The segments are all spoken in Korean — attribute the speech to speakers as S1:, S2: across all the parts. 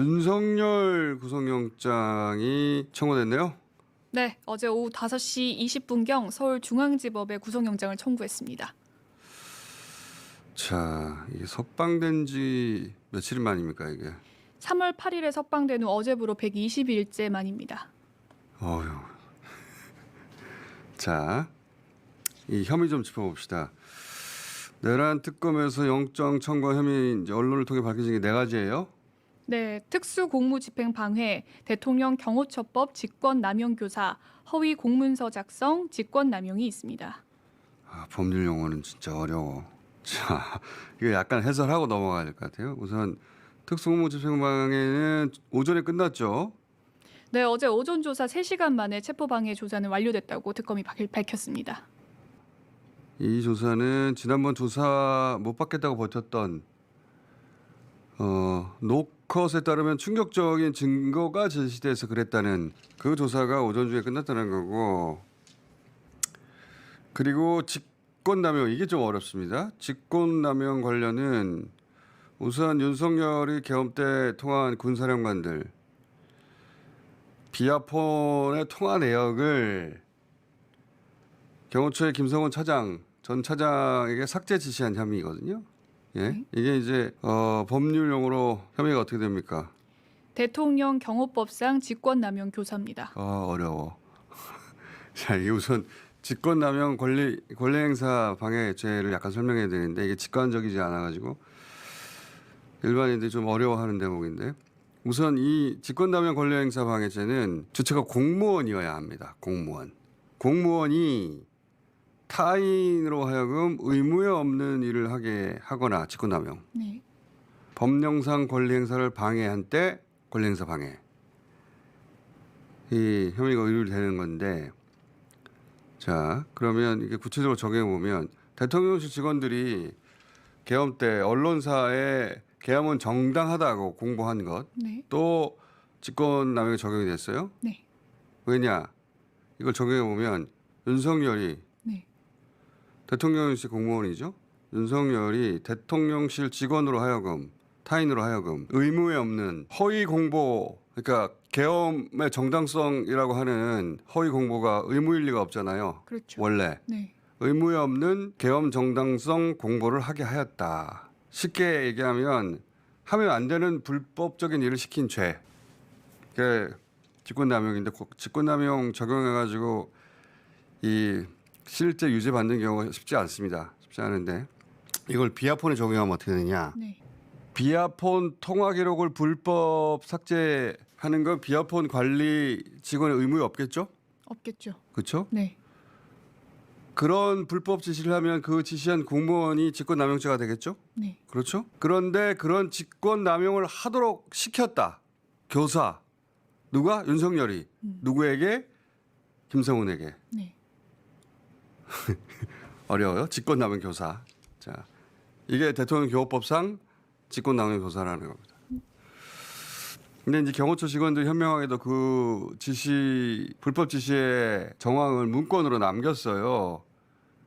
S1: 윤석열 구속영장이 청구됐네요.
S2: 네, 어제 오후 5시 20분경 서울중앙지법에 구속영장을 청구했습니다.
S1: 자, 이게 석방된 지 며칠 만입니까, 이게?
S2: 3월 8일에 석방된 후 어제부로 120일째 만입니다.
S1: 어휴. 자, 이 혐의 좀 짚어봅시다. 내란 특검에서 영장 청구 혐의 이제 언론을 통해 밝혀진 게 4가지예요.
S2: 네, 특수공무집행 방해, 대통령 경호처법 직권남용교사, 허위 공문서 작성, 직권남용이 있습니다.
S1: 아, 법률 용어는 진짜 어려워. 자, 이거 약간 해설하고 넘어가야 될 것 같아요. 우선 특수공무집행방해는 오전에 끝났죠.
S2: 네, 어제 오전 조사 3시간 만에 체포방해 조사는 완료됐다고 특검이 밝혔습니다.
S1: 이 조사는 지난번 조사 못 받겠다고 버텼던 노컷에 따르면 충격적인 증거가 제시돼서 그랬다는 그 조사가 오전 중에 끝났다는 거고, 그리고 직권남용, 이게 좀 어렵습니다. 직권남용 관련은 우선 윤석열이 계엄 때 통화한 군사령관들 비아폰의 통화 내역을 경호처의 김성원 차장, 전 차장에게 삭제 지시한 혐의거든요. 예, 이게 이제 법률 용어로 혐의가 어떻게 됩니까?
S2: 대통령 경호법상 직권남용 교사입니다.
S1: 어려워. 자, 이게 우선 직권남용 권리행사 방해죄를 약간 설명해야 되는데 이게 직관적이지 않아가지고 일반인들이 좀 어려워하는 대목인데, 우선 이 직권남용 권리행사 방해죄는 주체가 공무원이어야 합니다. 공무원이 타인으로 하여금 의무에 없는 일을 하게 하거나 직권남용.
S2: 네.
S1: 법령상 권리행사를 방해한 때 권리행사 방해. 이 혐의가 의율되는 건데, 자, 그러면 이게 구체적으로 적용해 보면 대통령실 직원들이 계엄 때 언론사에 계엄은 정당하다고 공보한 것,
S2: 네.
S1: 또 직권남용에 적용이 됐어요.
S2: 네.
S1: 왜냐? 이걸 적용해 보면 윤석열이
S2: 네.
S1: 대통령실 공무원이죠. 윤석열이 대통령실 직원으로 하여금, 타인으로 하여금 의무에 없는 허위 공보, 그러니까 계엄의 정당성이라고 하는 허위 공보가 의무일 리가 없잖아요.
S2: 그렇죠.
S1: 원래.
S2: 네.
S1: 의무에 없는 계엄 정당성 공보를 하게 하였다. 쉽게 얘기하면 하면 안 되는 불법적인 일을 시킨 죄. 그게 직권남용인데, 직권남용 적용해가지고 이 실제 유죄 받는 경우가 쉽지 않습니다. 쉽지 않은데 이걸 비아폰에 적용하면 어떻게 되느냐.
S2: 네.
S1: 비아폰 통화 기록을 불법 삭제하는 건 비아폰 관리 직원의 의무가 없겠죠?
S2: 없겠죠.
S1: 그렇죠?
S2: 네.
S1: 그런 불법 지시를 하면 그 지시한 공무원이 직권남용죄가 되겠죠?
S2: 네.
S1: 그렇죠? 그런데 그런 직권남용을 하도록 시켰다. 교사. 누가? 윤석열이. 누구에게? 김성훈에게.
S2: 네.
S1: 어려워요. 직권남용 교사. 자, 이게 대통령 교호법상 직권남용 교사라는 겁니다. 근데 이제 경호처 직원들이 현명하게도 그 불법 지시의 정황을 문건으로 남겼어요.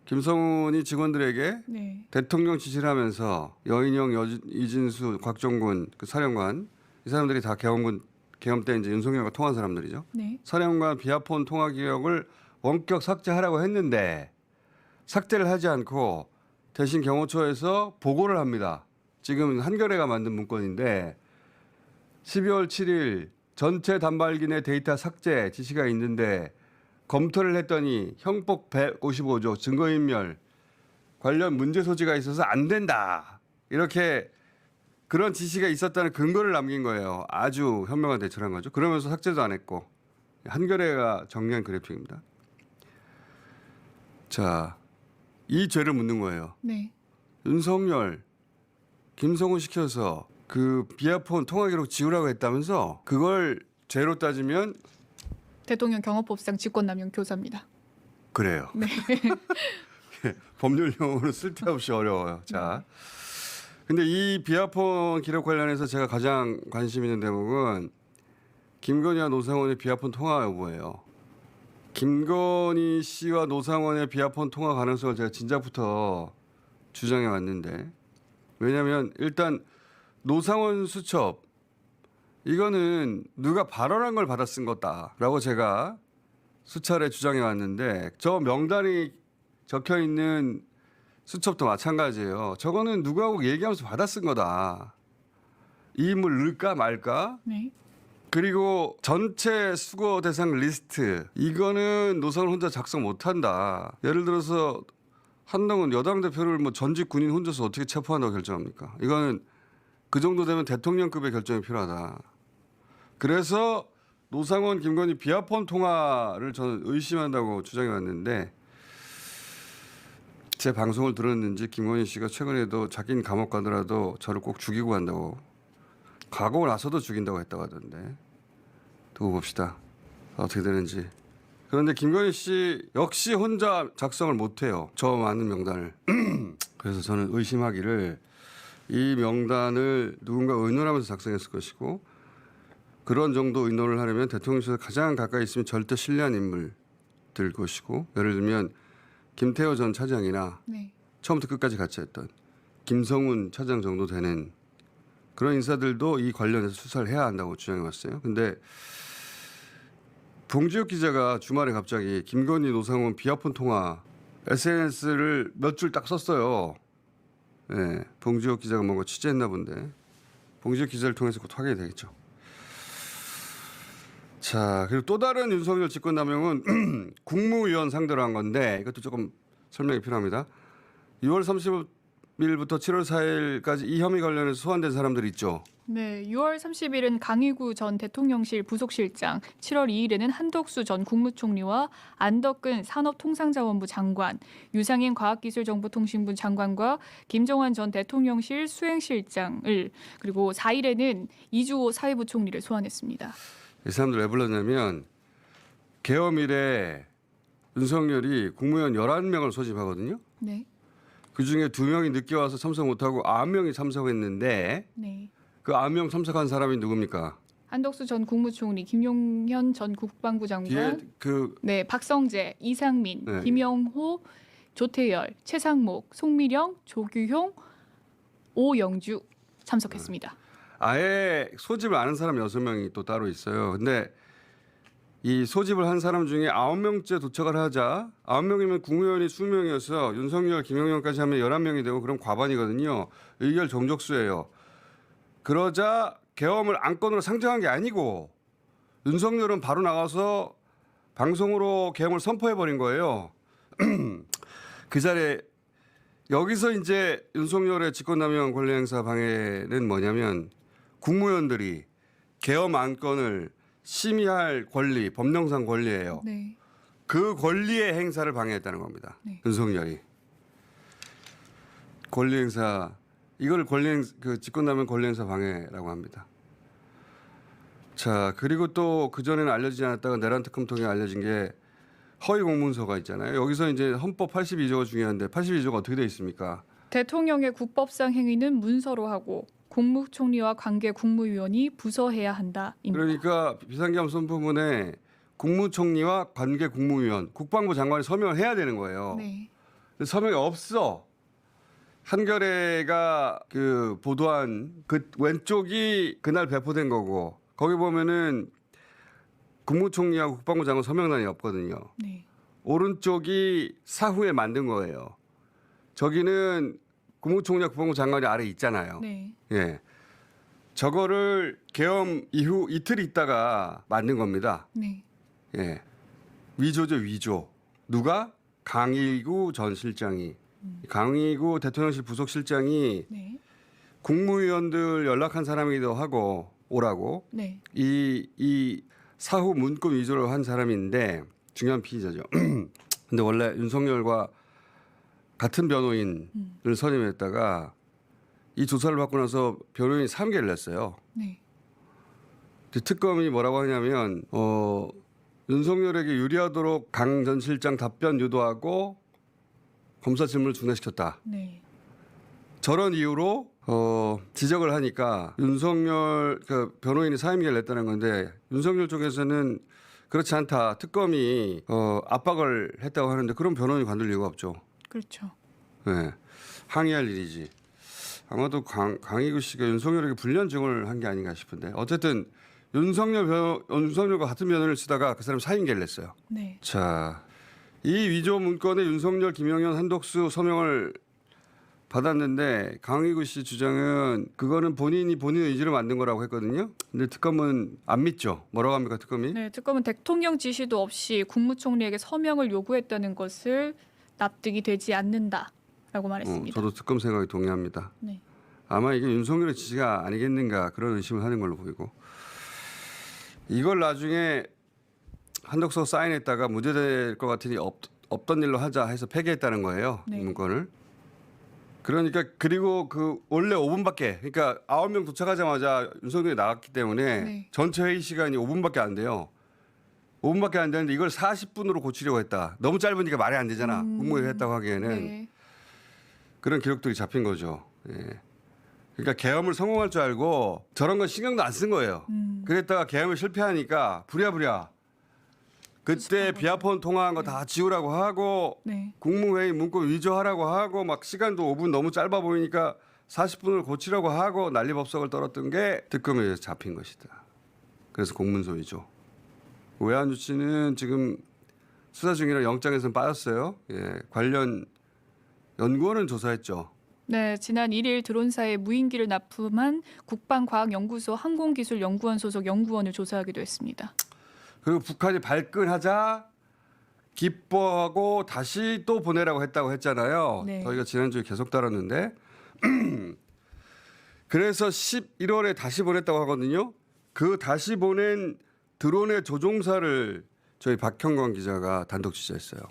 S1: 김성훈이 직원들에게
S2: 네.
S1: 대통령 지시를 하면서 여인영, 이진수, 곽종군 그 사령관, 이 사람들이 다 계엄 때 이제 윤석열과 통한 사람들이죠.
S2: 네.
S1: 사령관 비아폰 통화 기록을 원격 삭제하라고 했는데 삭제를 하지 않고 대신 경호처에서 보고를 합니다. 지금 한겨레가 만든 문건인데 12월 7일 전체 단말기 내 데이터 삭제 지시가 있는데 검토를 했더니 형법 155조 증거인멸 관련 문제 소지가 있어서 안 된다. 이렇게 그런 지시가 있었다는 근거를 남긴 거예요. 아주 현명한 대처를 한 거죠. 그러면서 삭제도 안 했고. 한겨레가 정리한 그래픽입니다. 자, 이 죄를 묻는 거예요.
S2: 네.
S1: 윤석열, 김성훈 시켜서 그 비아폰 통화 기록 지우라고 했다면서 그걸 죄로 따지면
S2: 대통령 경호법상 직권남용 교사입니다.
S1: 그래요.
S2: 네.
S1: 법률 용어는 쓸데없이 어려워요. 자, 근데 이 비아폰 기록 관련해서 제가 가장 관심 있는 대목은 김건희와 노상원의 비아폰 통화 여부예요. 김건희 씨와 노상원의 비아폰 통화 가능성을 제가 진작부터 주장해 왔는데, 왜냐하면 일단 노상원 수첩 이거는 누가 발언한 걸 받아 쓴 거다라고 제가 수차례 주장해 왔는데 저 명단이 적혀 있는 수첩도 마찬가지예요. 저거는 누구하고 얘기하면서 받아 쓴 거다. 이 인물 넣을까 말까?
S2: 네.
S1: 그리고 전체 수거 대상 리스트 이거는 노사는 혼자 작성 못한다. 예를 들어서 한동훈 여당 대표를 뭐 전직 군인 혼자서 어떻게 체포한다고 결정합니까? 이거는 그 정도 되면 대통령급의 결정이 필요하다. 그래서 노상원, 김건희 비하폰 통화를 저는 의심한다고 주장해 왔는데 제 방송을 들었는지 김건희 씨가 최근에도 자기는 감옥 가더라도 저를 꼭 죽이고 간다고 가고 나서도 죽인다고 했다고 하던데 두고 봅시다. 어떻게 되는지. 그런데 김건희 씨 역시 혼자 작성을 못해요. 저 많은 명단을. 그래서 저는 의심하기를 이 명단을 누군가 의논하면서 작성했을 것이고 그런 정도 의논을 하려면 대통령실에서 가장 가까이 있으면 절대 신뢰한 인물들 것이고 예를 들면 김태호 전 차장이나
S2: 네.
S1: 처음부터 끝까지 같이 했던 김성훈 차장 정도 되는 그런 인사들도 이 관련해서 수사를 해야 한다고 주장해 왔어요. 근데 봉지욱 기자가 주말에 갑자기 김건희 노상원 비하폰 통화 SNS를 몇 줄 딱 썼어요. 네, 봉지욱 기자가 뭔가 취재했나 본데 봉지욱 기자를 통해서 곧 확인이 되겠죠. 자, 그리고 또 다른 윤석열 직권남용은 국무위원 상대로 한 건데 이것도 조금 설명이 필요합니다. 6월 30일부터 7월 4일까지 이 혐의 관련해서 소환된 사람들 있죠.
S2: 네, 6월 30일은 강희구 전 대통령실 부속실장, 7월 2일에는 한덕수 전 국무총리와 안덕근 산업통상자원부 장관, 유상인 과학기술정보통신부 장관과 김정환 전 대통령실 수행실장을 그리고 4일에는 이주호 사회부총리를 소환했습니다.
S1: 이 사람들 왜 불렀냐면 개엄 이래 윤석열이 국무위원 11명을 소집하거든요.
S2: 네.
S1: 그중에 2명이 늦게 와서 참석 못하고 9명이 참석했는데
S2: 네.
S1: 그 9명 참석한 사람이 누굽니까?
S2: 한덕수 전 국무총리, 김용현 전 국방부 장관,
S1: 뒤에 그
S2: 네, 박성재, 이상민,
S1: 네.
S2: 김영호, 조태열, 최상목, 송미령, 조규용, 오영주 참석했습니다.
S1: 아예 소집을 안 한 사람 6명이 또 따로 있어요. 근데 이 소집을 한 사람 중에 9명째 도착을 하자 9명이면 국무위원이 20명이어서 윤석열, 김용현까지 하면 11명이 되고 그럼 과반이거든요. 의결 정족수예요. 그러자 계엄을 안건으로 상정한 게 아니고 윤석열은 바로 나가서 방송으로 계엄을 선포해버린 거예요. 그 자리에 여기서 이제 윤석열의 직권남용 권리행사 방해는 뭐냐면 국무위원들이 계엄 안건을 심의할 권리, 법령상 권리예요.
S2: 네.
S1: 그 권리의 행사를 방해했다는 겁니다.
S2: 네.
S1: 윤석열이 권리행사 이걸 그 직권남용 권리행사 방해라고 합니다. 자 그리고 또 그 전에는 알려지지 않았다가 내란 특검 통해 알려진 게 허위 공문서가 있잖아요. 여기서 이제 헌법 82조가 중요한데 82조가 어떻게 되어 있습니까?
S2: 대통령의 국법상 행위는 문서로 하고 국무총리와 관계 국무위원이 부서해야 한다입니다.
S1: 그러니까 비상계엄선포문에 국무총리와 관계 국무위원, 국방부 장관이 서명을 해야 되는 거예요.
S2: 네.
S1: 근데 서명이 없어. 한겨레가 그 보도한 그 왼쪽이 그날 배포된 거고 거기 보면은 국무총리하고 국방부 장관 서명란이 없거든요.
S2: 네.
S1: 오른쪽이 사후에 만든 거예요. 저기는 국무총리와 국방부 장관이 아래 있잖아요.
S2: 네.
S1: 예. 저거를 계엄 이후 이틀 있다가 만든 겁니다.
S2: 네.
S1: 예. 위조죠, 위조. 누가? 강일구 전 실장이. 강일구 대통령실 부속실장이
S2: 네.
S1: 국무위원들 연락한 사람이기도 하고 오라고
S2: 네.
S1: 이 사후 문건 위조를 한 사람인데 중요한 피의자죠. 근데 원래 윤석열과 같은 변호인을 선임했다가 이 조사를 받고 나서 변호인이 3개를 냈어요.
S2: 네.
S1: 특검이 뭐라고 하냐면 윤석열에게 유리하도록 강 전 실장 답변 유도하고 검사 질문을 중단시켰다.
S2: 네.
S1: 저런 이유로 지적을 하니까 윤석열 그 변호인이 사임계를 냈다는 건데 윤석열 쪽에서는 그렇지 않다. 특검이 압박을 했다고 하는데 그런 변호인이 관둘 이유가 없죠.
S2: 그렇죠.
S1: 네. 항의할 일이지. 아마도 강희구 씨가 윤석열에게 불리한증을 한 게 아닌가 싶은데 어쨌든 윤석열과 같은 면허를 쓰다가 그 사람 사임계를 냈어요.
S2: 네.
S1: 자, 이 위조 문건에 윤석열, 김영현, 한덕수 서명을 받았는데 강희구 씨 주장은 그거는 본인이 본인 의지로 만든 거라고 했거든요. 근데 특검은 안 믿죠. 뭐라고 합니까 특검이?
S2: 네, 특검은 대통령 지시도 없이 국무총리에게 서명을 요구했다는 것을 납득이 되지 않는다라고 말했습니다.
S1: 저도 특검 생각에 동의합니다.
S2: 네.
S1: 아마 이게 윤석열의 지시가 아니겠는가 그런 의심을 하는 걸로 보이고 이걸 나중에 한덕수가 사인했다가 문제될 것 같으니 없던 일로 하자 해서 폐기했다는 거예요.
S2: 네.
S1: 이 문건을. 그러니까 그리고 그 원래 5분밖에 그러니까 9명 도착하자마자 윤석열이 나갔기 때문에
S2: 네.
S1: 전체 회의 시간이 5분밖에 안 돼요. 5분밖에 안 되는데 이걸 40분으로 고치려고 했다. 너무 짧으니까 말이 안 되잖아. 국무회의 했다고 하기에는.
S2: 네.
S1: 그런 기록들이 잡힌 거죠. 예. 그러니까 계엄을 성공할 줄 알고 저런 건 신경도 안 쓴 거예요. 그랬다가 계엄을 실패하니까 부랴부랴 그때 비아폰 통화한 거 다 지우라고 하고
S2: 네.
S1: 국무회의 문건 위조하라고 하고 막 시간도 5분 너무 짧아 보이니까 40분을 고치라고 하고 난리법석을 떨었던 게 특검에 의해서 잡힌 것이다. 그래서 공문서 위조. 외환 유치는 지금 수사 중이라 영장에서는 빠졌어요. 예, 관련 연구원은 조사했죠.
S2: 네, 지난 1일 드론사에 무인기를 납품한 국방과학연구소 항공기술연구원 소속 연구원을 조사하기도 했습니다.
S1: 그리고 북한이 발끈하자 기뻐하고 다시 또 보내라고 했다고 했잖아요.
S2: 네.
S1: 저희가 지난주에 계속 다뤘는데 그래서 11월에 다시 보냈다고 하거든요. 그 다시 보낸 드론의 조종사를 저희 박형광 기자가 단독 취재했어요.